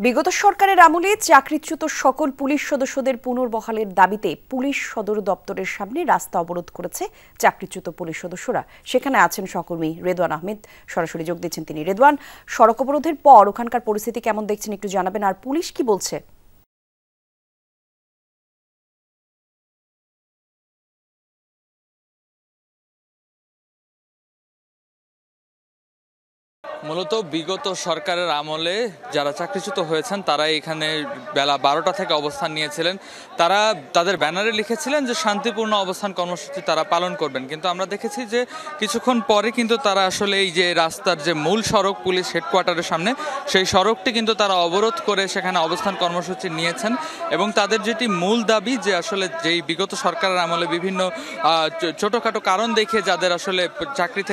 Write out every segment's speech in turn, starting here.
বিগত সরকারের আমলে চাকরিচ্যুত সকল পুলিশ সদস্যদের পুনর্বহালের দাবিতে পুলিশ সদর দপ্তরের সামনে রাস্তা অবরোধ করেছে চাকরিচ্যুত পুলিশ সদস্যরা। সেখানে আছেন সহকর্মী রেদওয়ান আহমেদ, সরাসরি যোগ দিচ্ছেন তিনি। রেদওয়ান, সড়ক অবরোধের পর ওখানকার পরিস্থিতি কেমন দেখছেন একটু জানাবেন, আর পুলিশ কি বলছে? মূলত বিগত সরকারের আমলে যারা চাকরিচ্যুত হয়েছেন তারা এখানে বেলা 12টা থেকে অবস্থান নিয়েছিলেন। তারা তাদের ব্যানারে লিখেছিলেন যে শান্তিপূর্ণ অবস্থান কর্মসূচি তারা পালন করবেন, কিন্তু আমরা দেখেছি যে কিছুক্ষণ পরে কিন্তু তারা আসলে এই যে রাস্তার যে মূল সড়ক পুলিশ হেডকোয়ার্টারের সামনে, সেই সড়কটি কিন্তু তারা অবরোধ করে সেখানে অবস্থান কর্মসূচি নিয়েছেন। এবং তাদের যেটি মূল দাবি যে আসলে যেই বিগত সরকারের আমলে বিভিন্ন ছোটোখাটো কারণ দেখিয়ে যাদের আসলে চাকরি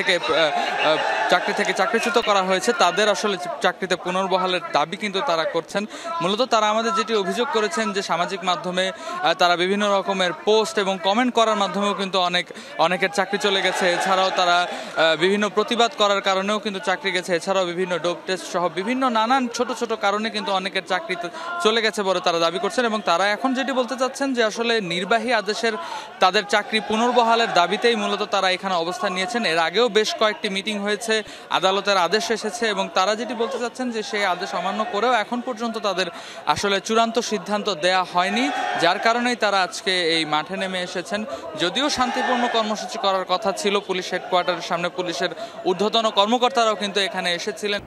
থেকে চাকরিচ্যুত করা হয়েছে তাদের আসলে চাকরিতে পুনর্বহালের দাবি কিন্তু তারা করছেন। মূলত তারা আমাদের যেটি অভিযোগ করেছেন যে সামাজিক মাধ্যমে তারা বিভিন্ন রকমের পোস্ট এবং কমেন্ট করার মাধ্যমেও কিন্তু অনেকের চাকরি চলে গেছে। এছাড়াও তারা বিভিন্ন প্রতিবাদ করার কারণেও কিন্তু চাকরি গেছে। এছাড়াও বিভিন্ন ডোপ টেস্ট সহ বিভিন্ন নানান ছোট ছোট কারণে কিন্তু অনেকের চাকরি চলে গেছে বলে তারা দাবি করছেন। এবং তারা এখন যেটি বলতে চাচ্ছেন যে আসলে নির্বাহী আদেশের তাদের চাকরি পুনর্বহালের দাবিতেই মূলত তারা এখানে অবস্থান নিয়েছেন। এর আগেও বেশ কয়েকটি মিটিং হয়েছে, আদালতের আদেশ এসেছে, এবং তারা যেটি বলতে চাচ্ছেন যে সেই আদেশ অমান্য করেও এখন পর্যন্ত তাদের আসলে চূড়ান্ত সিদ্ধান্ত দেয়া হয়নি, যার কারণেই তারা আজকে এই মাঠে নেমে এসেছেন। যদিও শান্তিপূর্ণ কর্মসূচি করার কথা ছিল, পুলিশ হেডকোয়ার্টারের সামনে পুলিশের ঊর্ধ্বতন কর্মকর্তারাও কিন্তু এখানে এসেছিলেন।